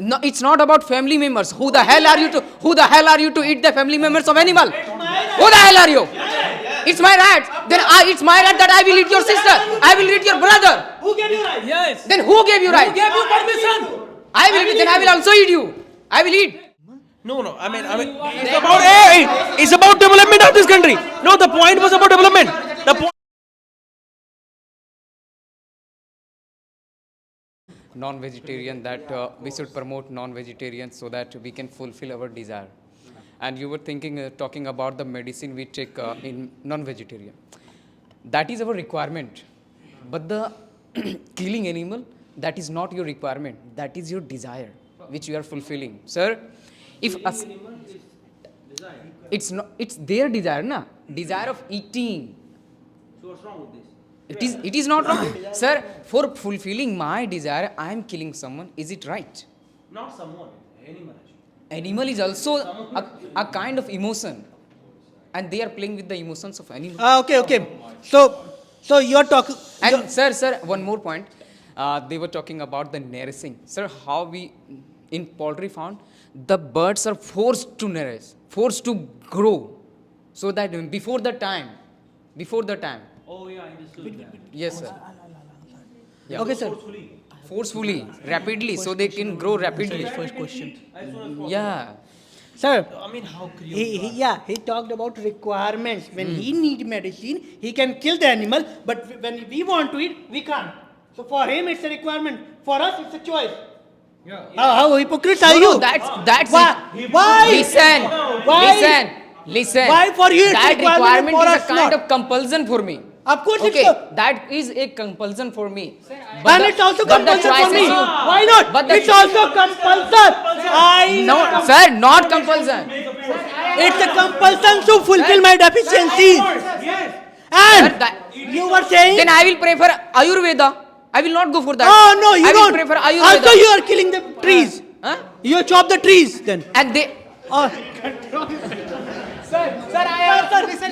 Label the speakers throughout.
Speaker 1: No, it's not about family members. Who the hell are you to? Who the hell are you to eat the family members of animal? Who the hell are you? It's my right. Then it's my right that I will eat your sister. I will eat your brother.
Speaker 2: Who gave you right?
Speaker 3: Yes.
Speaker 1: Then who gave you right?
Speaker 3: Who gave you permission?
Speaker 1: I will. Then I will also eat you. I will eat.
Speaker 2: No. I mean, it's about it's about development of this country. No, the point was about development. The point.
Speaker 1: Non-vegetarian, that we should promote non-vegetarian so that we can fulfill our desire. And you were talking about the medicine we take in non-vegetarian. That is our requirement. But the killing animal, that is not your requirement. That is your desire, which you are fulfilling. Sir, if us, it's not, it's their desire, na? Desire of eating.
Speaker 2: So what's wrong with this?
Speaker 1: It is not wrong. Sir, for fulfilling my desire, I am killing someone. Is it right?
Speaker 2: Not someone, animal.
Speaker 1: Animal is also a kind of emotion. And they are playing with the emotions of animal.
Speaker 4: Okay. So you're talking.
Speaker 1: And sir, one more point. They were talking about the nourishing. Sir, how we, in poultry farm, the birds are forced to nourish, forced to grow. So that before the time.
Speaker 2: Oh yeah, I understood that.
Speaker 1: Yes, sir. Yeah.
Speaker 4: Okay, sir.
Speaker 1: Forcefully, rapidly, so they can grow rapidly.
Speaker 4: First question.
Speaker 1: Yeah.
Speaker 4: Sir,
Speaker 2: I mean, how creative.
Speaker 4: he talked about requirements. When he need medicine, he can kill the animal, but when we want to eat, we can't. So for him, it's a requirement. For us, it's a choice.
Speaker 2: Yeah.
Speaker 4: How hypocrites are you?
Speaker 1: No, that's
Speaker 4: Why?
Speaker 1: it.
Speaker 4: Why?
Speaker 1: Listen.
Speaker 4: Why for you it's
Speaker 1: that
Speaker 4: requirement
Speaker 1: requirement
Speaker 4: for
Speaker 1: is a
Speaker 4: us
Speaker 1: kind
Speaker 4: not?
Speaker 1: of compulsion for me.
Speaker 4: Of course
Speaker 1: Okay,
Speaker 4: it's a,
Speaker 1: that is a compulsion for me.
Speaker 4: and it's also compulsion for me. Why not?
Speaker 1: But the-
Speaker 4: It's also compulsion.
Speaker 1: No, sir, not compulsion.
Speaker 4: It's a compulsion to fulfill my deficiencies.
Speaker 2: Yes.
Speaker 4: And
Speaker 1: Sir, that-
Speaker 4: you were saying.
Speaker 1: Then I will prefer Ayurveda. I will not go for that.
Speaker 4: Oh no, you
Speaker 1: I
Speaker 4: don't.
Speaker 1: will prefer Ayurveda.
Speaker 4: Also, you are killing the trees.
Speaker 1: Huh?
Speaker 4: You chop the trees then.
Speaker 1: And they.
Speaker 4: Oh.
Speaker 3: Sir, I have listen.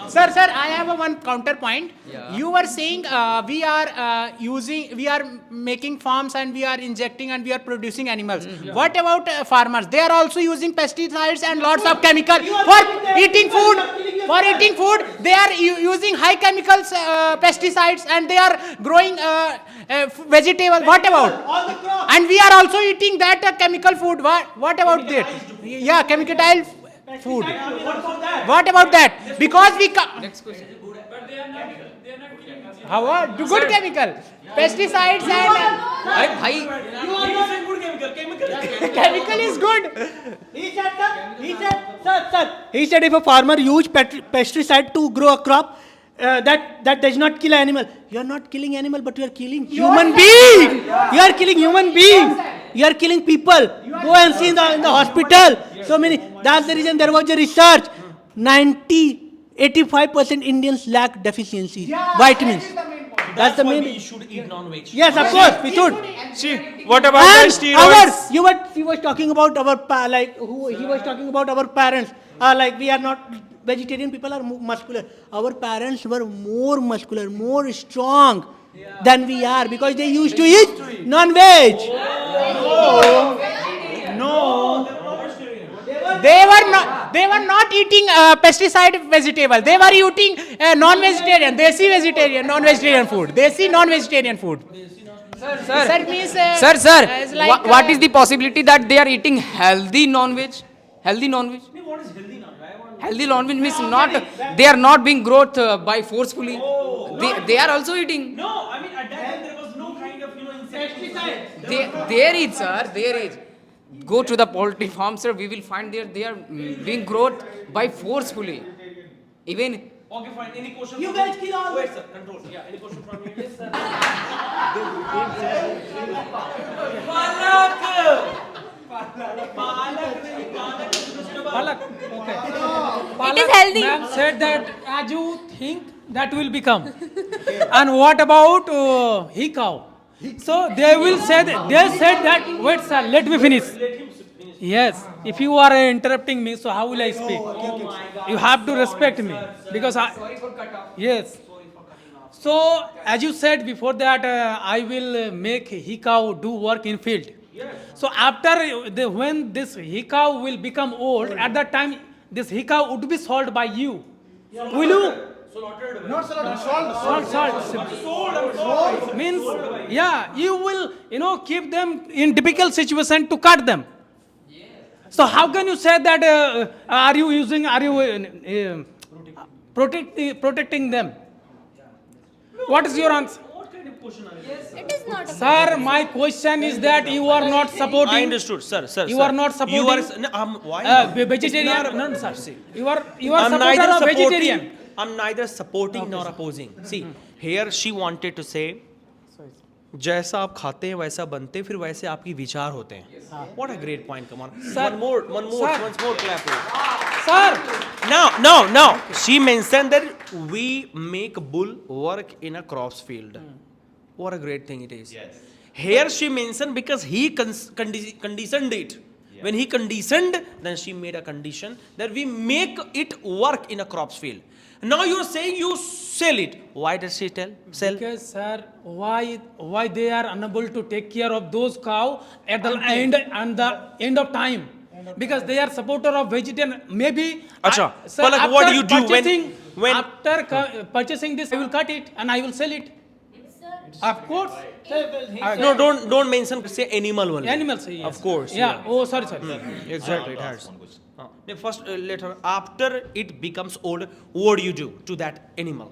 Speaker 3: Sir, I have a one counterpoint.
Speaker 1: Yeah.
Speaker 3: You were saying we are making farms and we are injecting and we are producing animals. What about farmers? They are also using pesticides and lots of chemical for eating food. For eating food, they are using high chemicals pesticides and they are growing vegetable. What about?
Speaker 4: All the crops.
Speaker 3: And we are also eating that chemical food. What about that? Yeah, chemicalized food. What about that? Because we
Speaker 1: Next question.
Speaker 3: how good chemical pesticides and
Speaker 1: अरे भाई
Speaker 3: chemical is good.
Speaker 4: He said if a farmer use pesticide to grow a crop, that does not kill an animal. You are not killing animal, but you are killing human being. You are killing human being. You are killing people. Go and see in the hospital. So many. That's the reason there was a research. 85% Indians lack deficiencies, vitamins. That's the
Speaker 2: why
Speaker 4: main.
Speaker 2: we should eat non-veg.
Speaker 4: Yes, of course, we should.
Speaker 2: See, what about the
Speaker 4: And
Speaker 2: steroids?
Speaker 4: he was talking about he was talking about our parents. Like we are not vegetarian people are muscular. Our parents were more muscular, more strong than we are because they used to eat non-veg.
Speaker 3: No. They were not eating pesticide vegetable. They were eating non-vegetarian, desi vegetarian, non-vegetarian food. Desi non-vegetarian food. Sir means
Speaker 1: Sir,
Speaker 3: it's like,
Speaker 1: what is the possibility that they are eating healthy non-veg? Healthy non-veg?
Speaker 2: What is healthy non-veg?
Speaker 1: Healthy non-veg means they are not being growth by forcefully. They are also eating.
Speaker 2: No, I mean at that time there was no kind of insecticide.
Speaker 1: There is, sir, there is. Go to the poultry farm, sir. We will find they are being growth by forcefully. Even.
Speaker 2: Okay, fine. Any question?
Speaker 4: You guys kill all.
Speaker 2: Wait, sir. Control. Yeah. Any question from you? Yes, sir.
Speaker 5: Palak. Okay.
Speaker 6: It is healthy.
Speaker 5: Ma'am said that as you think that will become. And what about he cow? So they will say that, they said that, wait sir, let me finish. Yes, if you are interrupting me, so how will I speak? You have to respect me because
Speaker 1: Sorry for cut off.
Speaker 5: yes. So as you said before that, I will make he cow do work in field. So after when this he cow will become old, at that time this he cow would be sold by you. Will you? Sold. Means, yeah, you will, keep them in difficult situation to cut them. So how can you say that? Are you protecting them? What is your answer?
Speaker 6: It is not.
Speaker 5: Sir, my question is that you are not supporting.
Speaker 2: I understood, sir.
Speaker 5: You
Speaker 2: sir.
Speaker 5: are not supporting.
Speaker 2: You are. No, why? not?
Speaker 5: Vegetarian. No, sir. You are
Speaker 2: I'm
Speaker 5: supporter
Speaker 2: neither
Speaker 5: of
Speaker 2: supporting.
Speaker 5: vegetarian.
Speaker 2: I'm neither supporting nor opposing. See, here she wanted to say, जैसा आप खाते हैं वैसा बनते हैं, फिर वैसे आपकी विचार होते हैं. What a great point, come on.
Speaker 5: Sir.
Speaker 2: One more, once more clap. Please.
Speaker 5: Sir,
Speaker 2: No. She mentioned that we make bull work in a crops field. What a great thing it is.
Speaker 7: Yes.
Speaker 2: Here she mentioned because he conditioned it. When he conditioned, then she made a condition that we make it work in a crops field. Now you are saying you sell it. Why does she sell?
Speaker 5: because sir, why they are unable to take care of those cow at the end of time? Because they are supporter of vegetarian. Maybe.
Speaker 2: Acha,
Speaker 5: Sir,
Speaker 2: Palak, what do you do when
Speaker 5: after purchasing this? I will cut it and I will sell it. Of course.
Speaker 2: No, don't mention, say animal only.
Speaker 5: Animals. Yes.
Speaker 2: Of course.
Speaker 5: Yeah. Oh, sorry.
Speaker 2: Exactly, it has. First, later, after it becomes old, what do you do to that animal?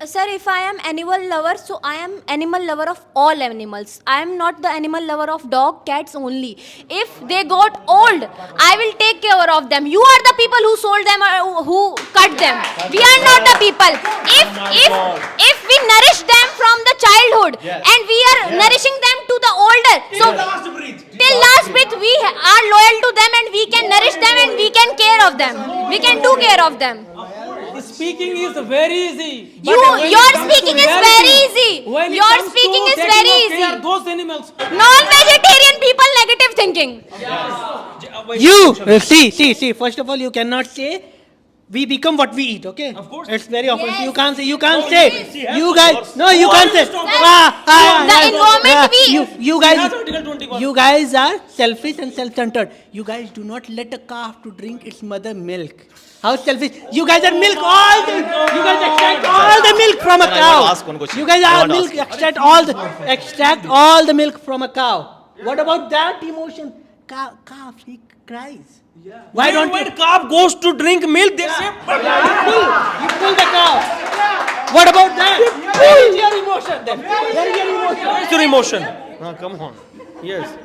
Speaker 6: Sir, if I am animal lover, so I am animal lover of all animals. I am not the animal lover of dog, cats only. If they got old, I will take care of them. You are the people who sold them or who cut them. We are not the people. If we nourish them from the childhood and we are nourishing them to the older, so till last breath we are loyal to them and we can nourish them and we can care of them. We can do care of them.
Speaker 5: Speaking is very easy. but
Speaker 6: You-
Speaker 5: when it
Speaker 6: your
Speaker 5: comes to
Speaker 6: speaking is
Speaker 5: reality,
Speaker 6: very easy.
Speaker 5: when it
Speaker 6: Your
Speaker 5: comes to
Speaker 6: speaking is
Speaker 5: taking
Speaker 6: very
Speaker 5: of care
Speaker 6: easy.
Speaker 5: those animals.
Speaker 6: Non-vegetarian people negative thinking.
Speaker 4: You see. First of all, you cannot say we become what we eat. Okay.
Speaker 2: Of course.
Speaker 4: It's very offensive.
Speaker 6: Yes.
Speaker 4: You can't say. You
Speaker 2: No,
Speaker 4: can't
Speaker 2: he
Speaker 4: say.
Speaker 2: has to
Speaker 4: You
Speaker 2: of
Speaker 4: guys.
Speaker 2: course.
Speaker 4: No, you
Speaker 2: Who
Speaker 4: can't say.
Speaker 2: has to stop
Speaker 6: The environment we-
Speaker 4: You
Speaker 2: He has
Speaker 4: guys.
Speaker 2: Article 21.
Speaker 4: You guys are selfish and self-centered. You guys do not let a calf to drink its mother milk. How selfish! You guys are milk all the. You guys extract all the milk from a
Speaker 7: Sir, I
Speaker 4: cow.
Speaker 7: want to ask one question.
Speaker 4: You guys
Speaker 7: I
Speaker 4: are
Speaker 7: want to
Speaker 4: milk.
Speaker 7: ask.
Speaker 4: Extract all the milk from a cow. What about that emotion? Calf, he cries. Why don't
Speaker 2: when
Speaker 4: you
Speaker 2: calf goes to drink milk, they say,
Speaker 4: you pull the cow? What about that? Where is your emotion then? Where is your emotion?
Speaker 2: where's your emotion? Come on. Yes.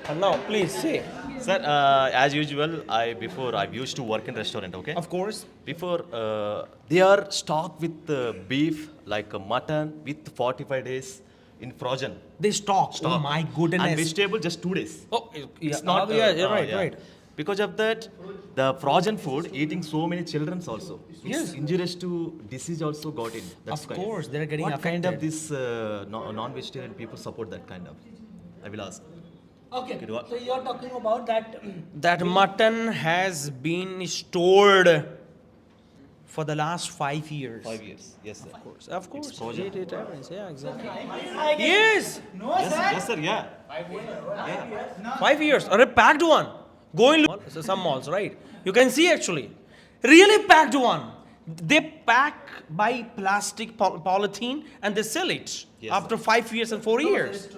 Speaker 2: And now, please say.
Speaker 7: Sir, as usual, I used to work in restaurant. Okay.
Speaker 2: Of course.
Speaker 7: Before they are stocked with beef like mutton with 45 days in frozen.
Speaker 2: They stock. Oh
Speaker 7: Stock.
Speaker 2: my goodness.
Speaker 7: And vegetable just 2 days.
Speaker 2: Oh,
Speaker 7: It's not.
Speaker 2: yeah, you're right,
Speaker 7: yeah.
Speaker 2: right.
Speaker 7: Because of that, the frozen food eating so many children also.
Speaker 2: Yes.
Speaker 7: It's injurious to disease also got in. That's
Speaker 2: Of
Speaker 7: why.
Speaker 2: course, they're getting
Speaker 7: What kind of
Speaker 2: affected.
Speaker 7: this non-vegetarian people support that kind of? I will ask.
Speaker 4: Okay.
Speaker 7: Okay, what-
Speaker 4: So you're talking about that.
Speaker 2: That mutton has been stored for the last 5 years.
Speaker 7: 5 years. Yes, sir.
Speaker 2: Of course.
Speaker 7: frozen.
Speaker 2: It happens. Yeah, exactly. Yes.
Speaker 7: Yes, sir. Yeah.
Speaker 2: 5 years. Or a packed one. Go in so some malls, right? You can see actually. Really packed one. They pack by plastic polythene and they sell it
Speaker 7: Yes,
Speaker 2: after 5 years and 4 years.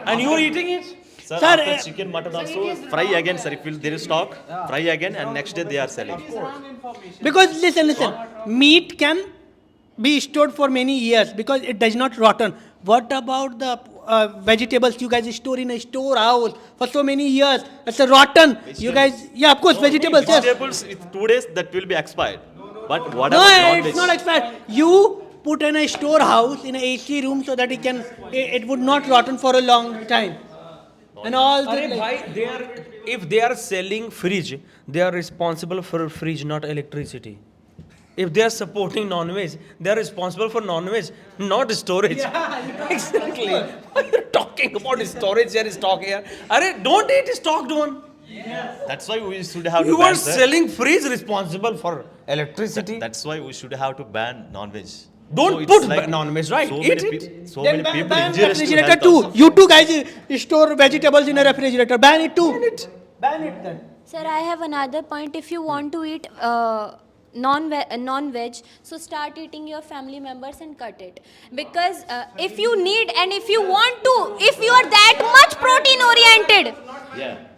Speaker 2: And you're eating it?
Speaker 7: Sir,
Speaker 4: Sir,
Speaker 7: after chicken, mutton also fry again, sir. If there is stock, fry again, and next day they are selling.
Speaker 4: Because listen, meat can be stored for many years because it does not rotten. What about the vegetables you guys store in a storehouse for so many years? It's a rotten. You guys, yeah, of course, vegetables. Yes.
Speaker 7: Vegetables with 2 days that will be expired. But what
Speaker 4: No,
Speaker 7: about non-veg?
Speaker 4: it's not expired. You put in a storehouse in a AC room so that it would not rotten for a long time. And all the
Speaker 2: Arey bhai, if they are selling fridge, they are responsible for fridge, not electricity. If they are supporting non-veg, they are responsible for non-veg, not storage. Exactly. Why are you talking about storage here, stock here? Arey, don't eat stocked one.
Speaker 7: That's why we should have to
Speaker 2: You
Speaker 7: ban,
Speaker 2: are
Speaker 7: sir.
Speaker 2: selling fridge responsible for electricity.
Speaker 7: That's why we should have to ban non-veg.
Speaker 2: Don't
Speaker 7: So it's
Speaker 2: put
Speaker 7: like
Speaker 2: non-veg, right?
Speaker 7: So
Speaker 2: Eat
Speaker 7: many,
Speaker 2: it.
Speaker 7: so
Speaker 4: Then
Speaker 7: many people
Speaker 4: ban
Speaker 7: injurious to
Speaker 4: refrigerator
Speaker 7: health
Speaker 4: too.
Speaker 7: also.
Speaker 4: You two guys store vegetables in a refrigerator. Ban it too. Ban it then.
Speaker 6: Sir, I have another point. If you want to eat non-veg, so start eating your family members and cut it. Because if you need and if you want to, if you are that much protein oriented,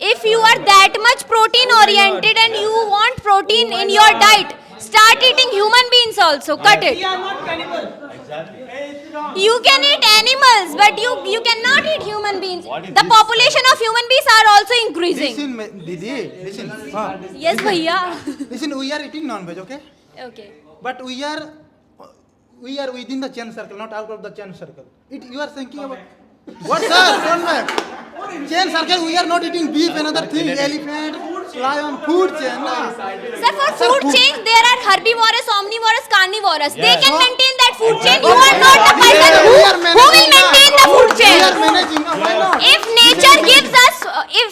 Speaker 6: if you are that much protein oriented and you want protein in your diet, start eating human beings also. Cut it.
Speaker 4: We are not cannibal.
Speaker 6: You can eat animals, but you cannot eat human beings. The population of human beings are also increasing.
Speaker 8: Listen, Didi, listen.
Speaker 6: Yes, bhaiya.
Speaker 8: Listen, we are eating non-veg, okay?
Speaker 6: Okay.
Speaker 8: But we are within the chain circle, not out of the chain circle. You are thinking about what, sir? Don't matter. Chain circle, we are not eating beef, another thing, elephant, lion, food chain. Nah.
Speaker 6: Sir, for food chain, there are herbivorous, omnivorous, carnivorous. They can maintain that food chain. You are not the person who will maintain the food chain.
Speaker 8: We are managing, why not?
Speaker 6: If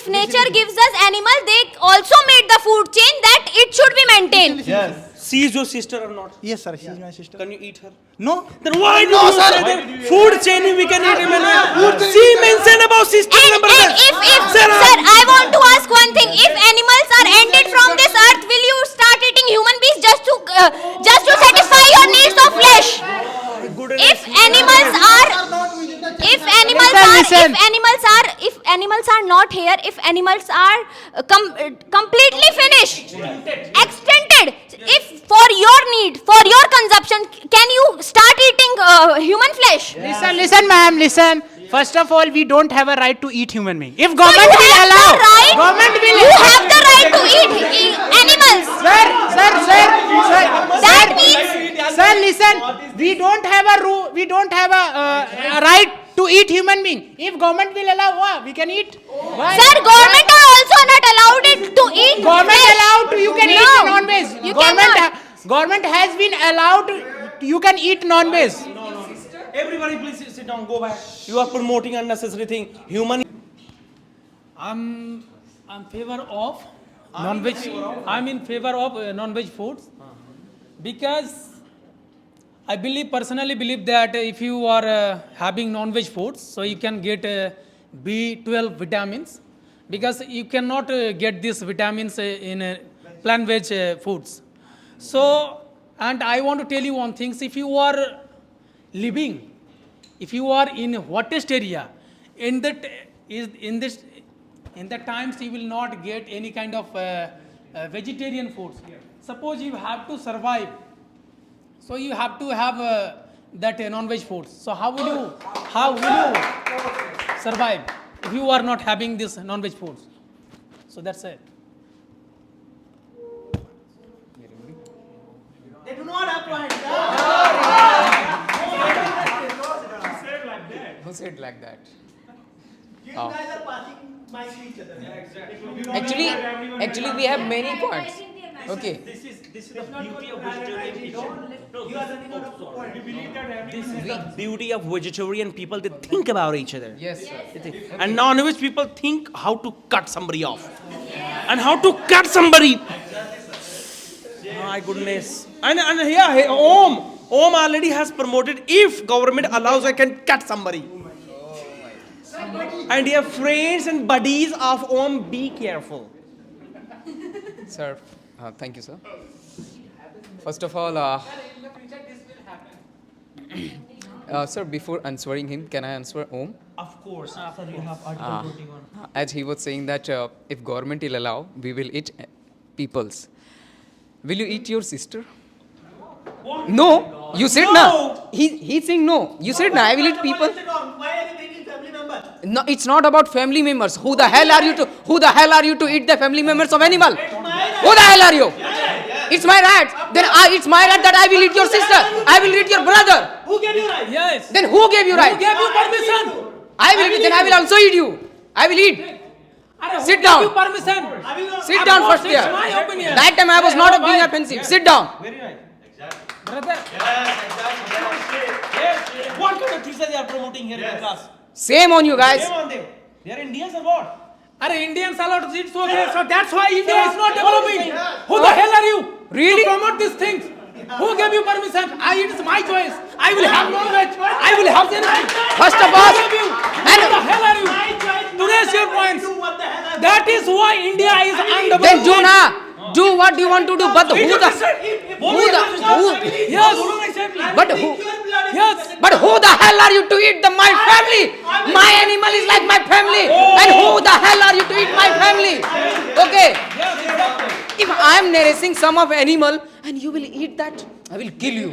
Speaker 6: nature gives us animal, they also made the food chain that it should be maintained.
Speaker 8: Yes.
Speaker 2: She is your sister or not?
Speaker 8: Yes, sir, she is my sister.
Speaker 2: Can you eat her?
Speaker 8: No.
Speaker 2: Then why do
Speaker 8: No,
Speaker 2: you
Speaker 8: sir.
Speaker 2: say that food chain we can eat him? She mentioned about sister
Speaker 6: And
Speaker 2: number
Speaker 6: if sir, I want to ask one thing. If animals are ended from this earth, will you start eating human beings just to satisfy your needs of flesh? If animals are not here, if animals are completely finished, extended, if for your need, for your consumption, can you start eating human flesh?
Speaker 3: Listen, ma'am, listen. First of all, we don't have a right to eat human being. If
Speaker 6: So
Speaker 3: government
Speaker 6: you
Speaker 3: will
Speaker 6: have
Speaker 3: allow,
Speaker 6: the right.
Speaker 3: government will
Speaker 6: You have the right to eat animals. That means.
Speaker 3: Sir, listen. We don't have a rule. We don't have a right to eat human being. If government will allow, we can eat. Why?
Speaker 6: Sir, government are also not allowed it to eat.
Speaker 3: Government
Speaker 6: flesh.
Speaker 3: allowed to, you can
Speaker 6: No,
Speaker 3: eat non-veg.
Speaker 6: You cannot.
Speaker 3: Government has been allowed to, you can eat non-veg.
Speaker 2: Everybody please sit down, go back. You are promoting unnecessary thing. Human.
Speaker 5: I'm favor of non-veg. I'm in favor of non-veg foods because I personally believe that if you are having non-veg foods, so you can get B12 vitamins because you cannot get these vitamins in plant-veg foods. So, and I want to tell you one thing: if you are living, if you are in hottest area, in the times you will not get any kind of vegetarian foods. Suppose you have to survive, so you have to have that non-veg foods. So how will you survive if you are not having this non-veg foods? So that's it.
Speaker 4: They do not have point.
Speaker 1: Who said like that?
Speaker 4: You guys are passing my to each other.
Speaker 1: Actually, we have many points. Okay.
Speaker 2: This is the beauty of vegetarian people. This is the beauty of vegetarian people. They think about each other.
Speaker 1: Yes, sir.
Speaker 2: And non-veg people think how to cut somebody off and how to cut somebody. My goodness. And here, Om already has promoted. If government allows, I can cut somebody. And dear friends and buddies of Om, be careful.
Speaker 1: Sir, thank you, sir. First of all, sir, before answering him, can I answer Om?
Speaker 2: Of course, after you have Article 21.
Speaker 1: As he was saying that if government will allow, we will eat peoples. Will you eat your sister? No. You said no. He's saying no. You said no. I will eat people.
Speaker 4: Why are you bringing family members?
Speaker 1: No, it's not about family members. Who the hell are you to eat the family members of animal? Who the hell are you? It's my right. Then it's my right that I will eat your sister. I will eat your brother.
Speaker 4: Who gave you right?
Speaker 5: Yes.
Speaker 1: Then who gave you right?
Speaker 5: Who gave you permission?
Speaker 1: I will eat. Then I will also eat you. I will eat. Sit down.
Speaker 5: Who gave you permission?
Speaker 1: Sit down first
Speaker 5: It's
Speaker 1: here.
Speaker 5: my opinion.
Speaker 1: That time I was not being offensive. Sit down.
Speaker 2: Very right.
Speaker 5: Brother.
Speaker 2: What kind of things they are promoting here in the class?
Speaker 1: Same on you guys.
Speaker 2: Shame on them. They are Indians or what?
Speaker 5: Are Indians allowed to eat so okay? So that's why India is not developing. Who the hell are you?
Speaker 1: Really?
Speaker 5: To promote these things. Who gave you permission? It is my choice. I will have non-veg. I will have anything.
Speaker 1: First of all,
Speaker 5: Who gave you? Who the hell are you? To raise your points. That is why India is undeveloped.
Speaker 1: then do na. Do what you want to do, but who?
Speaker 5: Yes. Yes.
Speaker 1: But who the hell are you to eat my family? My animal is like my family. And who the hell are you to eat my family? Okay. If I am nourishing some of animal and you will eat that, I will kill you.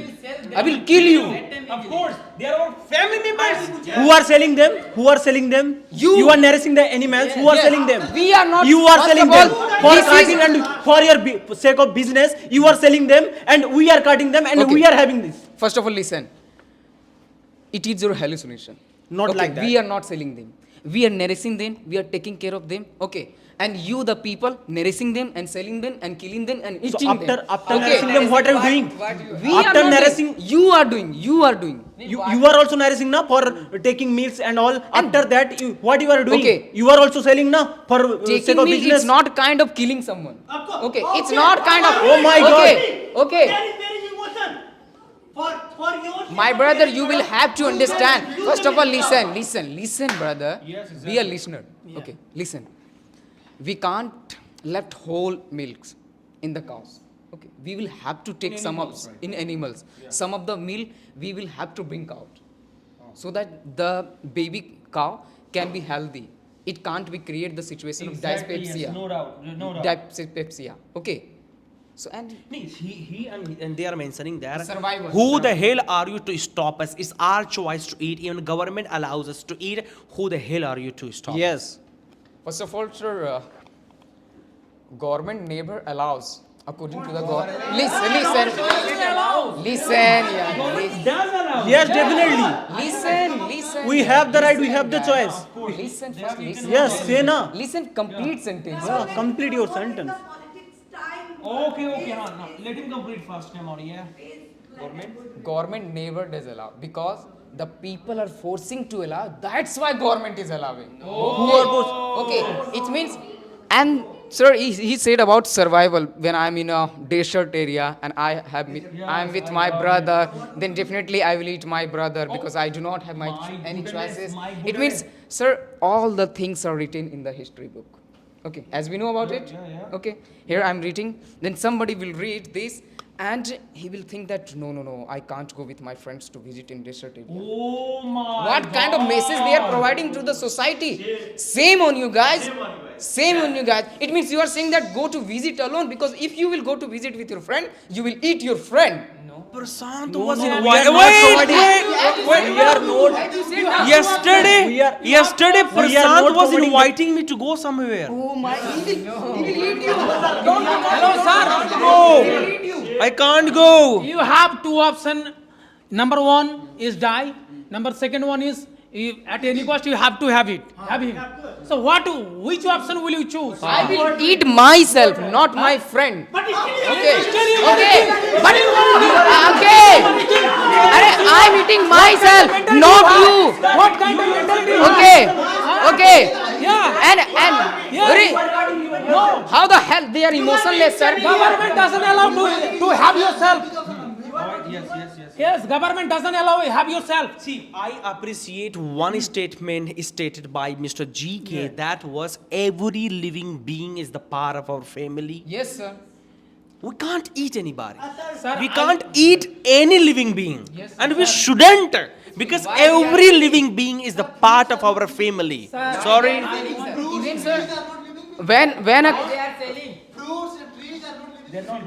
Speaker 1: I will kill you.
Speaker 2: Of course, they are our family members.
Speaker 4: Who are selling them? Who are selling them?
Speaker 1: You.
Speaker 4: are nourishing the animals. Who are
Speaker 1: Yes.
Speaker 4: selling them?
Speaker 1: We are not.
Speaker 4: You are
Speaker 1: first
Speaker 4: selling
Speaker 1: of
Speaker 4: them
Speaker 1: all,
Speaker 4: for
Speaker 1: this is-
Speaker 4: cutting and for your sake of business. You are selling them, and we are cutting them, and
Speaker 1: Okay.
Speaker 4: we are having this.
Speaker 1: First of all, listen. It is your hallucination.
Speaker 4: Not
Speaker 1: Okay,
Speaker 4: like that.
Speaker 1: We are not selling them. We are nourishing them. We are taking care of them. Okay. And you, the people, nourishing them and selling them and killing them and
Speaker 4: So
Speaker 1: eating them.
Speaker 4: after nourishing them, what are you doing?
Speaker 1: We are
Speaker 4: After
Speaker 1: not
Speaker 4: nourishing,
Speaker 1: doing. You are doing. You are doing.
Speaker 4: you are also nourishing now for taking meals and all. After that, what you are doing?
Speaker 1: Okay.
Speaker 4: You are also selling now for sake
Speaker 1: Taking
Speaker 4: of
Speaker 1: meal
Speaker 4: business.
Speaker 1: is not kind of killing someone. Okay. It's not kind of.
Speaker 4: Oh my
Speaker 1: Okay. Okay.
Speaker 8: There is emotion. For your
Speaker 1: My brother, you will have to understand. First of all, listen, brother. Be a listener. Okay, listen. We can't left whole milks in the cows. Okay, we will have to take some of in animals. Some of the milk we will have to bring out, so that the baby cow can be healthy. It can't be create the situation of dyspepsia.
Speaker 2: No doubt. No doubt.
Speaker 1: Dyspepsia. Okay. So and
Speaker 2: He and they are mentioning that
Speaker 1: Survival.
Speaker 2: who the hell are you to stop us? It's our choice to eat. Even government allows us to eat. Who the hell are you to stop?
Speaker 4: Yes.
Speaker 1: first of all, sir, government never allows, according to the government. Listen, yeah,
Speaker 4: Yes, definitely.
Speaker 1: listen.
Speaker 4: We have the right. We have the choice.
Speaker 1: Listen first, listen.
Speaker 4: Yes, say na.
Speaker 1: Listen, complete sentence.
Speaker 4: Yeah, complete your sentence.
Speaker 2: Okay. No. Let him complete first.
Speaker 1: Government never does allow because the people are forcing to allow. That's why government is allowing. Who are forced? Okay, it means, and sir, he said about survival. When I'm in a desert area and I am with my brother, then definitely I will eat my brother because I do not have any choices. It means, sir, all the things are written in the history book. Okay, as we know about it. Okay, here I'm reading. Then somebody will read this. And he will think that no, I can't go with my friends to visit in desert area.
Speaker 2: Oh my.
Speaker 1: What kind of message they are providing to the society? Same on you guys. Same on you guys. It means you are saying that go to visit alone because if you will go to visit with your friend, you will eat your friend.
Speaker 2: Prasant
Speaker 4: No,
Speaker 2: was
Speaker 4: no,
Speaker 2: in
Speaker 4: we are not providing-
Speaker 2: wait.
Speaker 4: We are not.
Speaker 2: Yesterday,
Speaker 4: We are-
Speaker 2: yesterday
Speaker 4: we are
Speaker 2: Prasant
Speaker 4: not
Speaker 2: was
Speaker 4: providing
Speaker 2: inviting me to go somewhere.
Speaker 1: Oh my, he will eat you.
Speaker 5: Hello, sir.
Speaker 2: Go. I can't go.
Speaker 5: You have two options. Number one is die. Number second one is at any cost you have to have it. Have him. So which option will you choose?
Speaker 1: I will eat myself, not my friend. Okay. But I'm eating myself, not you.
Speaker 5: What kind of mentality you have?
Speaker 1: Okay.
Speaker 5: Yeah.
Speaker 1: And
Speaker 5: No.
Speaker 1: how the hell they are emotionless, sir?
Speaker 5: Government doesn't allow to have yourself. Yes, government doesn't allow have yourself.
Speaker 2: See, I appreciate one statement stated by Mr. GK that was every living being is the part of our family.
Speaker 1: Yes, sir.
Speaker 2: We can't eat anybody.
Speaker 5: Sir,
Speaker 2: We can't eat any living being. And we shouldn't. Because every living being is the part of our family. Sorry.
Speaker 1: Even, sir, when a
Speaker 8: fruits and trees are not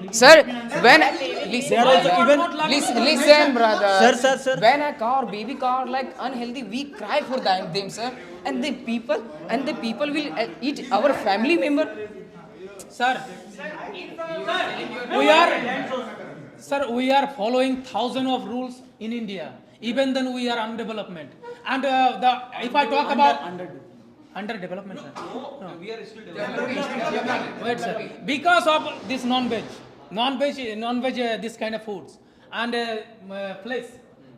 Speaker 8: living.
Speaker 1: sir, when listen,
Speaker 4: They are also even.
Speaker 1: listen, brother.
Speaker 4: Sir.
Speaker 1: When a cow, baby cow, are like unhealthy, we cry for them, sir. And the people will eat our family member.
Speaker 5: Sir, we are following thousands of rules in India. Even then we are underdevelopment. And if I talk about underdevelopment, sir. No. We are still developing. Wait, sir. Because of this non-veg, this kind of foods and flesh.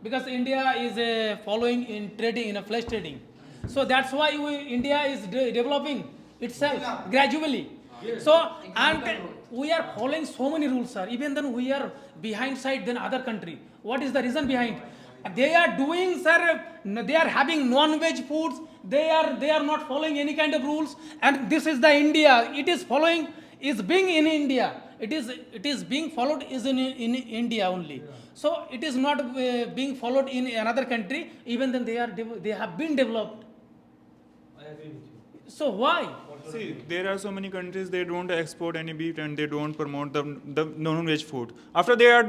Speaker 5: Because India is following in trading in a flesh trading. So that's why India is developing itself gradually. So and we are following so many rules, sir. Even then we are behind side than other country. What is the reason behind? They are doing, sir. They are having non-veg foods. They are not following any kind of rules. And this is the India. It is following. Is being in India. It is being followed is in India only. So it is not being followed in another country. Even then they have been developed. So why?
Speaker 9: See, there are so many countries they don't export any beef and they don't promote the non-veg food. After they are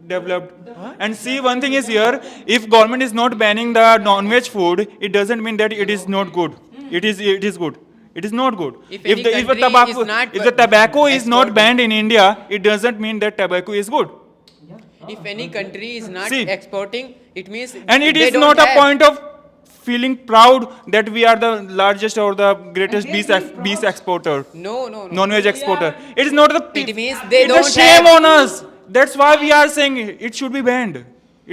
Speaker 9: developed, and see one thing is here, if government is not banning the non-veg food, it doesn't mean that it is not good. It is good. It is not good.
Speaker 10: If any country is not
Speaker 9: if the tobacco is not
Speaker 10: exporting-
Speaker 9: banned in India, it doesn't mean that tobacco is good.
Speaker 10: If any country is not
Speaker 9: See.
Speaker 10: exporting, it means
Speaker 9: And it
Speaker 10: they
Speaker 9: is
Speaker 10: don't
Speaker 9: not a
Speaker 10: have.
Speaker 9: point of feeling proud that we are the largest or the greatest beef exporter.
Speaker 10: No.
Speaker 9: Non-veg exporter. It is not the.
Speaker 10: It means they
Speaker 9: it's
Speaker 10: don't
Speaker 9: a shame
Speaker 10: have-
Speaker 9: on us. That's why we are saying it should be banned.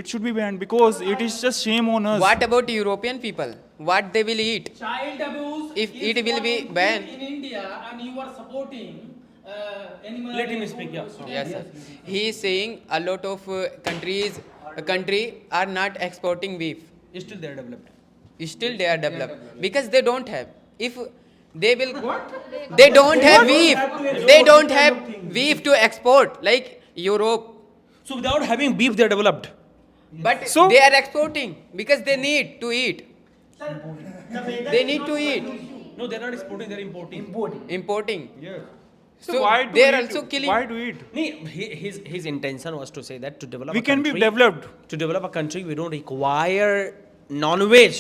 Speaker 9: It should be banned because it is just shame on us.
Speaker 10: What about European people? What they will eat?
Speaker 5: Child abuse.
Speaker 10: If
Speaker 5: is
Speaker 10: it will be
Speaker 5: following
Speaker 10: banned.
Speaker 5: in India, and you are supporting animal.
Speaker 2: Let him speak, yeah.
Speaker 10: Yes, sir. He is saying a lot of country are not exporting beef.
Speaker 2: Still they are developed.
Speaker 10: Still they are developed because they don't have. If they will, they don't have beef. They don't have beef to export like Europe.
Speaker 2: So without having beef, they are developed.
Speaker 10: But
Speaker 9: So-
Speaker 10: they are exporting because they need to eat. They need to eat.
Speaker 2: No, they are not exporting, they are importing.
Speaker 10: Importing.
Speaker 9: So,
Speaker 10: So
Speaker 9: why do
Speaker 10: they are
Speaker 9: it?
Speaker 10: also killing.
Speaker 9: Why do it?
Speaker 2: His intention was to say that to develop
Speaker 9: We
Speaker 2: a
Speaker 9: can be
Speaker 2: country,
Speaker 9: developed.
Speaker 2: To develop a country, we don't require non-veg.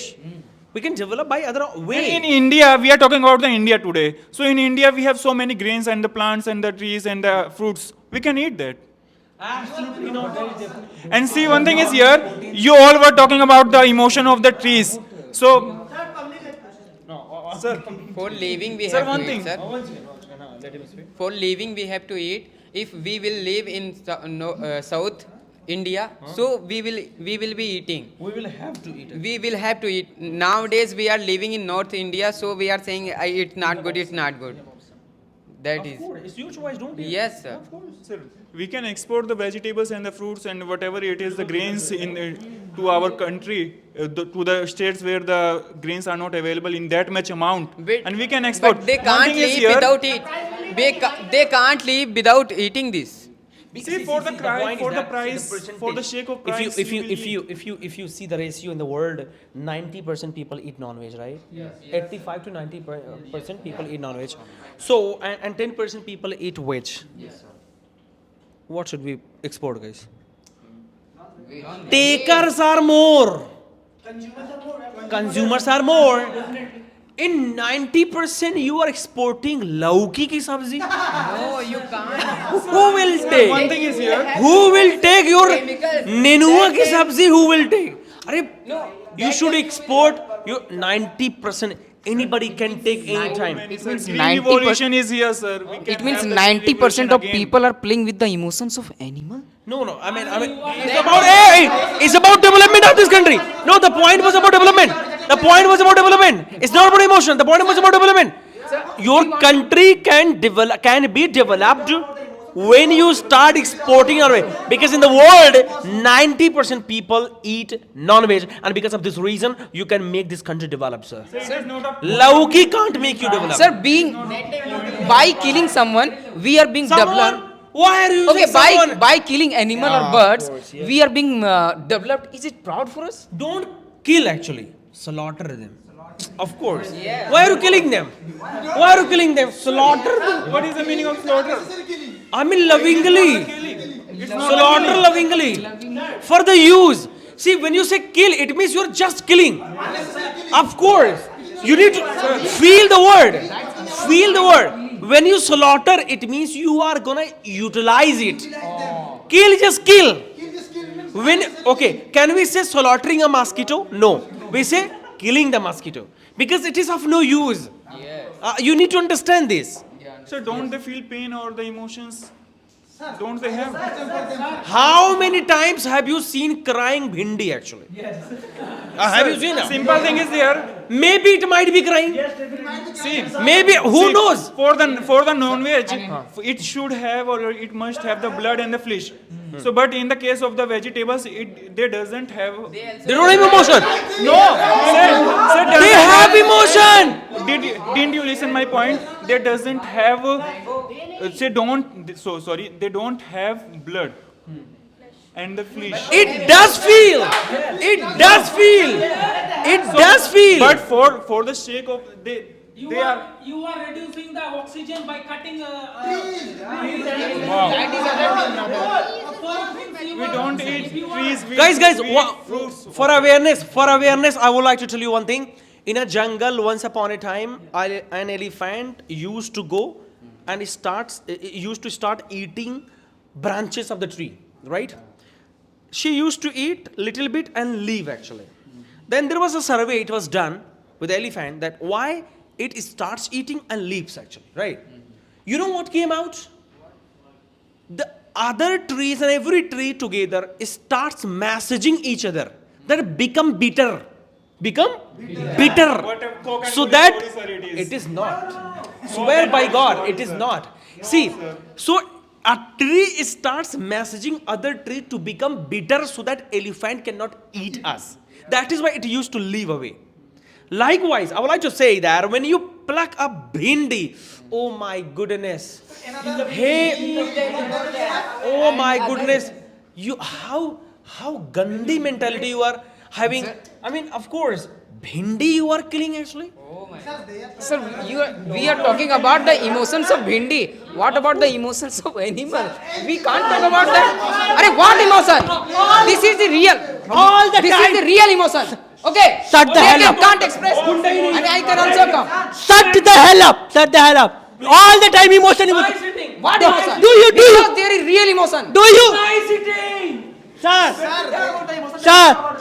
Speaker 2: We can develop by other way.
Speaker 9: In India, we are talking about the India today. So in India, we have so many grains and the plants and the trees and the fruits. We can eat that.
Speaker 2: Absolutely not.
Speaker 9: And see, one thing is here, you all were talking about the emotion of the trees. So, sir,
Speaker 10: For living we
Speaker 9: Sir,
Speaker 10: have
Speaker 9: one
Speaker 10: to eat,
Speaker 9: thing.
Speaker 10: sir. For living we have to eat. If we will live in South India, so we will be eating.
Speaker 2: We will have to eat it.
Speaker 10: We will have to eat. Nowadays we are living in North India, so we are saying it's not good. It's not good. That is.
Speaker 2: It's your choice, don't you?
Speaker 10: Yes, sir.
Speaker 9: sir, we can export the vegetables and the fruits and whatever it is, the grains to our country, to the states where the grains are not available in that much amount,
Speaker 10: But-
Speaker 9: and we can export.
Speaker 10: But they
Speaker 9: One
Speaker 10: can't
Speaker 9: thing is
Speaker 10: live
Speaker 9: here,
Speaker 10: without it. They can't live without eating this.
Speaker 9: See, for the
Speaker 2: point is that,
Speaker 9: price,
Speaker 2: see, the
Speaker 9: for the
Speaker 2: percentage.
Speaker 9: sake of price,
Speaker 2: If you see the ratio in the world, 90% people eat non-veg, right? Yes. 85 to 90% people eat non-veg. So and 10% people eat veg. Yes. What should we export, guys? Takers are more. Consumers are more. In 90% you are exporting lauki ki sabzi.
Speaker 10: No, you can't.
Speaker 2: Who will take?
Speaker 9: one thing is here.
Speaker 2: Who will take your
Speaker 10: Chemicals.
Speaker 2: nenua ki sabzi? Who will take? Arey,
Speaker 10: No,
Speaker 2: you should export your 90%. Anybody can take any time.
Speaker 1: It means
Speaker 9: Green
Speaker 1: 90%.
Speaker 9: revolution is here, sir. We
Speaker 1: It
Speaker 9: can
Speaker 1: means
Speaker 9: have the
Speaker 1: 90% of
Speaker 9: revolution again.
Speaker 1: people are playing with the emotions of animal.
Speaker 2: No. I mean, it's about it's about development of this country. No, the point was about development. The point was about development. It's not about emotion. The point was about development. Your country can be developed when you start exporting your way. Because in the world, 90% people eat non-veg, and because of this reason, you can make this country develop, sir. Lauki can't make you develop.
Speaker 1: Sir, by killing someone, we are being developed.
Speaker 2: Why are you
Speaker 1: Okay,
Speaker 2: using someone?
Speaker 1: by killing animal or birds, we are being developed. Is it proud for us?
Speaker 2: Don't kill, actually. Slaughter them. Of course. Why are you killing them? Why are you killing them? Slaughter them.
Speaker 9: What is the meaning of slaughter?
Speaker 2: I mean lovingly. Slaughter lovingly. For the use. See, when you say kill, it means you're just killing. Of course. You need to feel the word. Feel the word. When you slaughter, it means you are gonna utilize it. Kill, just kill. Okay, can we say slaughtering a mosquito? No. We say killing the mosquito. Because it is of no use. You need to understand this.
Speaker 9: So don't they feel pain or the emotions? Don't they have?
Speaker 2: How many times have you seen crying bhindi actually? Have you seen that?
Speaker 9: Simple thing is there.
Speaker 2: maybe it might be crying.
Speaker 9: See,
Speaker 2: Maybe, who knows?
Speaker 9: For the non-veg, it should have or it must have the blood and the flesh. So, but in the case of the vegetables, they doesn't have.
Speaker 2: They don't have emotion.
Speaker 9: No, sir,
Speaker 2: They have emotion.
Speaker 9: Didn't you listen my point? They doesn't have. They don't have blood and the flesh.
Speaker 2: It does feel. It does feel. It does feel.
Speaker 9: But for the sake of they are.
Speaker 5: You are reducing the oxygen by cutting.
Speaker 9: We don't eat trees.
Speaker 2: Guys,
Speaker 9: we eat fruits.
Speaker 2: for awareness, I would like to tell you one thing. In a jungle, once upon a time, an elephant used to go and used to start eating branches of the tree, right? She used to eat little bit and leave actually. Then there was a survey, it was done with the elephant, that why it starts eating and leaves actually, right? You know what came out? The other trees and every tree together starts messaging each other that become bitter. Become bitter. So that it is not. Swear by God, it is not. See, so a tree starts messaging other tree to become bitter so that elephant cannot eat us. That is why it used to leave away. Likewise, I would like to say that when you pluck a bhindi, oh my goodness. Hey, oh my goodness. You how gandhi mentality you are having. I mean, of course, bhindi you are killing actually.
Speaker 10: Sir, we are talking about the emotions of bhindi. What about the emotions of animal? We can't talk about that. Arey, what emotion? This is the real.
Speaker 4: All the
Speaker 10: This
Speaker 4: time.
Speaker 10: is the real emotion. Okay.
Speaker 4: Shut the hell up.
Speaker 10: Can't express. And I can also come.
Speaker 4: Shut the hell up. Shut the hell up. All the time emotion.
Speaker 10: What emotion?
Speaker 4: Do you?
Speaker 10: Because there is real emotion.
Speaker 4: Do you? Sir,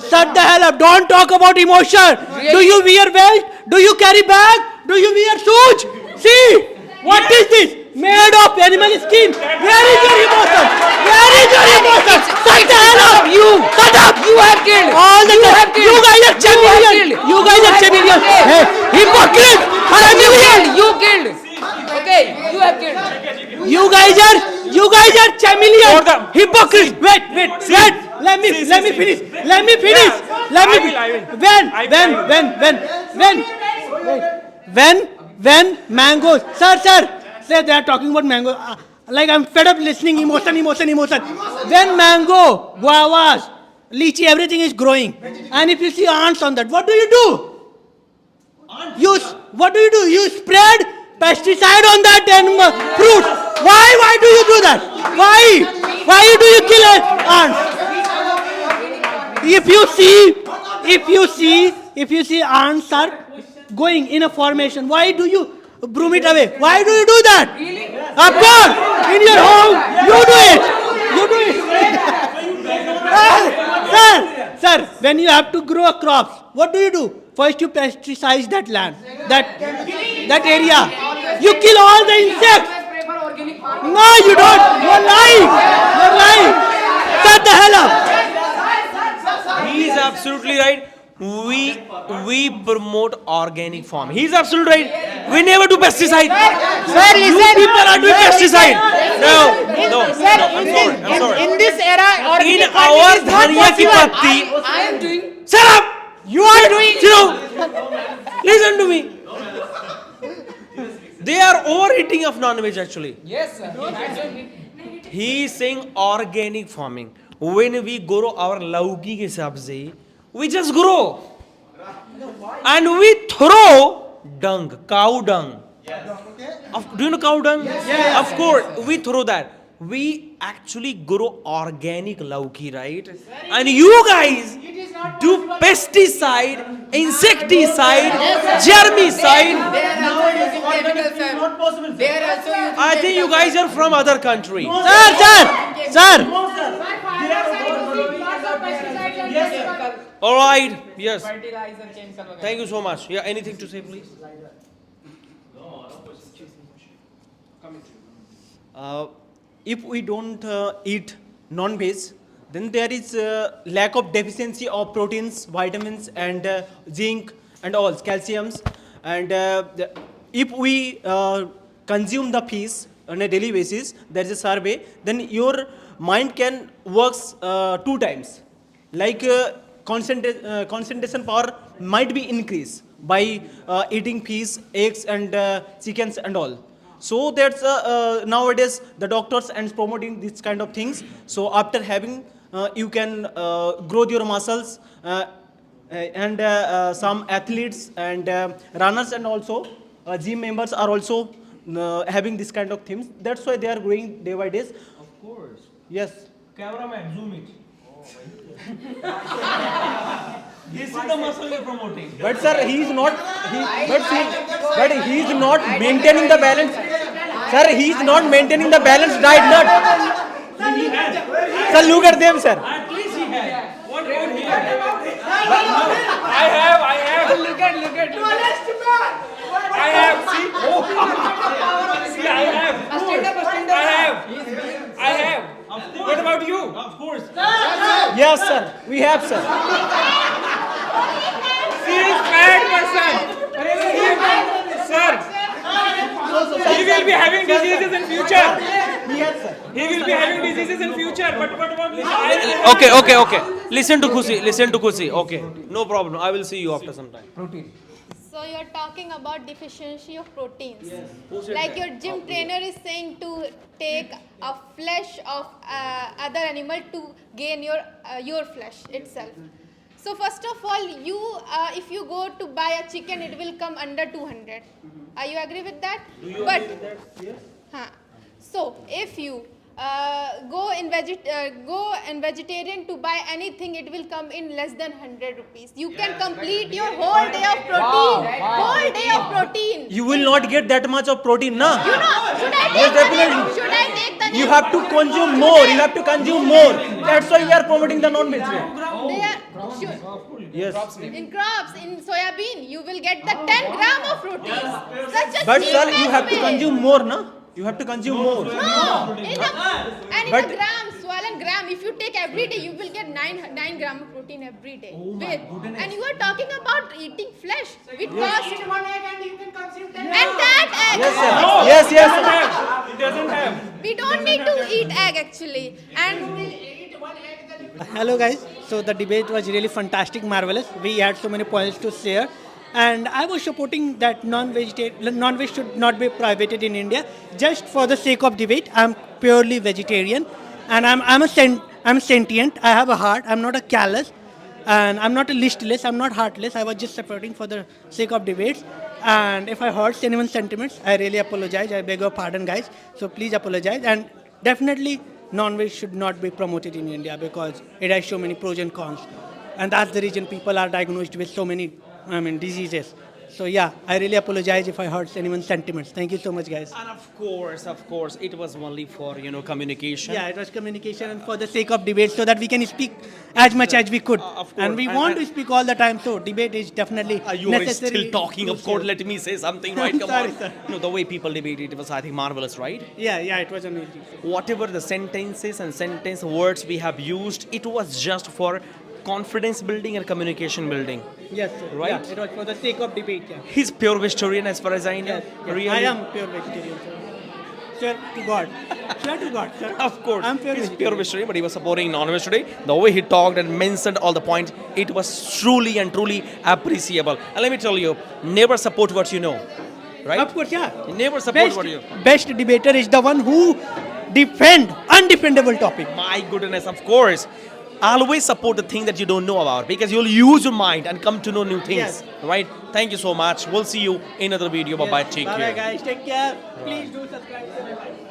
Speaker 4: shut the hell up. Don't talk about emotion. Do you wear belt? Do you carry bag? Do you wear shoes? See, what is this? Made of animal skin. Where is your emotion? Where is your emotion? Shut the hell up.
Speaker 10: You.
Speaker 4: Shut up.
Speaker 10: You have killed.
Speaker 4: All the
Speaker 10: You
Speaker 4: time.
Speaker 10: have killed.
Speaker 4: You guys are chameleon.
Speaker 10: killed.
Speaker 4: You guys are chameleon.
Speaker 10: Okay.
Speaker 4: Hey, hypocrite. Chameleon.
Speaker 10: You killed. Okay. You have killed.
Speaker 4: You guys are chameleon. Hypocrite. Wait. Let me finish. Let me finish. When mangoes, sir, say they are talking about mango. Like I'm fed up listening. Emotion. When mango, guavas, lychee, everything is growing, and if you see ants on that, what do? What do? You spread pesticide on that animal fruit. Why do you do that? Why do you kill ants? If you see ants are going in a formation, why do you broom it away? Why do you do that? Of course, in your home, you do it. Sir, when you have to grow a crop, what do? First you pesticize that land, that area. You kill all the insects. No, you don't. You're lying. Shut the hell up.
Speaker 2: He is absolutely right. We promote organic farm. He is absolutely right. We never do pesticide.
Speaker 3: Sir,
Speaker 2: You
Speaker 3: listen.
Speaker 2: people are doing pesticide. No.
Speaker 3: Sir,
Speaker 2: I'm sorry.
Speaker 3: in this era,
Speaker 2: In
Speaker 3: organic
Speaker 2: our
Speaker 3: farming is not
Speaker 2: dhaniya ki
Speaker 3: possible.
Speaker 2: patti.
Speaker 10: I am doing.
Speaker 2: Shut up.
Speaker 3: You are doing.
Speaker 2: Listen to me. They are overeating of non-veg actually.
Speaker 10: Yes, sir.
Speaker 2: He is saying organic farming. When we grow our lauki ke sabzi, we just grow. And we throw dung, cow dung. Do you know cow dung? Of course, we throw that. We actually grow organic lauki, right? And you guys do pesticide, insecticide, germicide. I think you guys are from other country.
Speaker 4: Sir.
Speaker 2: All right. Yes. Thank you so much. Yeah. Anything to say, please?
Speaker 11: If we don't eat non-veg, then there is lack of deficiency of proteins, vitamins, and zinc, and all calciums, and if we consume the fish on a daily basis, there is a survey, then your mind can works 2 times. Like concentration power might be increased by eating fish, eggs, and chickens and all. So that's nowadays the doctors and promoting these kind of things. So after having, you can grow your muscles, and some athletes and runners and also gym members are also having this kind of things. That's why they are growing day by day.
Speaker 2: Of course.
Speaker 11: Yes.
Speaker 2: Cameraman, zoom it. This is the muscle we are promoting.
Speaker 11: But sir, he is not. But he is not maintaining the balance. Sir, he is not maintaining the balanced diet. Not. Sir, look at them, sir.
Speaker 2: At least he had. What about he had? I have. Look at. I have. See? See, I have. I have. What about you? Of course.
Speaker 11: Yes, sir. We have, sir.
Speaker 2: He is fat person. Sir. He will be having diseases in future.
Speaker 11: Yes, sir.
Speaker 2: He will be having diseases in future. But what about this? Okay. Listen to Kusi. Okay. No problem. I will see you after some time.
Speaker 1: Protein.
Speaker 12: So you're talking about deficiency of proteins. Like your gym trainer is saying to take a flesh of other animal to gain your flesh itself. So first of all, you if you go to buy a chicken, it will come under 200. Are you agree with that?
Speaker 11: Do you agree with that? Yes.
Speaker 12: So if you go in vegetarian to buy anything, it will come in less than 100 rupees. You can complete your whole day of protein. Whole day of protein.
Speaker 11: You will not get that much of protein, na?
Speaker 12: You know, should I
Speaker 11: Yes,
Speaker 12: take the
Speaker 11: definitely.
Speaker 12: name? Should I take the name?
Speaker 11: You have to consume more. You have to consume more. That's why we are promoting the non-vegetarian.
Speaker 12: They are,
Speaker 11: Yes.
Speaker 12: in crops, in soybean, you will get the 10 gram of protein. Such a
Speaker 11: But
Speaker 12: cheap
Speaker 11: sir, you have to
Speaker 12: way.
Speaker 11: consume more, na? You have to consume more.
Speaker 12: No, in a
Speaker 11: But-
Speaker 12: gram, swollen gram, if you take every day, you will get 9 gram of protein every day. And you are talking about eating flesh, which costs.
Speaker 3: Eat 1 egg and you can consume 10
Speaker 12: And that egg.
Speaker 11: Yes, sir. Yes, yes.
Speaker 2: It doesn't have.
Speaker 12: We don't need to eat egg actually. And
Speaker 4: Hello guys. So the debate was really fantastic, marvelous. We had so many points to share, and I was supporting that non-veg should not be prohibited in India. Just for the sake of debate, I'm purely vegetarian, and I'm sentient. I have a heart. I'm not a callous, and I'm not a listless. I'm not heartless. I was just supporting for the sake of debates. And if I hurt anyone's sentiments, I really apologize. I beg your pardon, guys. So please apologize. And definitely, non-veg should not be promoted in India because it has so many pros and cons. And that's the reason people are diagnosed with so many diseases. So yeah, I really apologize if I hurt anyone's sentiments. Thank you so much, guys.
Speaker 11: And of course, it was only for, communication.
Speaker 4: Yeah, it was communication and for the sake of debate so that we can speak as much as we could.
Speaker 11: Of course.
Speaker 4: And we want to speak all the time, so debate is definitely
Speaker 11: You are
Speaker 4: necessary.
Speaker 11: still talking, of course. Let me say something, right? Come
Speaker 4: Sorry,
Speaker 11: on.
Speaker 4: sir.
Speaker 11: The way people debate it was, I think, marvelous, right?
Speaker 4: Yeah, it was amazing.
Speaker 11: Whatever the sentences and sentence words we have used, it was just for confidence building and communication building.
Speaker 4: Yes, sir.
Speaker 11: Right?
Speaker 4: Yeah, it was for the sake of debate, yeah.
Speaker 11: He's pure vegetarian as far as I know.
Speaker 4: Yes,
Speaker 11: Really?
Speaker 4: I am pure vegetarian, sir. Swear to God. Swear to God, sir.
Speaker 11: Of course,
Speaker 4: I'm pure
Speaker 11: he's
Speaker 4: vegetarian.
Speaker 11: pure vegetarian, but he was supporting non-veg today. The way he talked and mentioned all the points, it was truly and truly appreciable. And let me tell you, never support what you know, right?
Speaker 4: Of course, yeah.
Speaker 11: Never support what you.
Speaker 4: Best debater is the one who defend undefendable topic.
Speaker 11: My goodness, of course. Always support the thing that you don't know about because you'll use your mind and come to know new things,
Speaker 4: Yes.
Speaker 11: right? Thank you so much. We'll see you in another video. Bye bye. Take
Speaker 4: Bye
Speaker 11: care.
Speaker 4: bye, guys. Take care. Please do subscribe. Bye bye.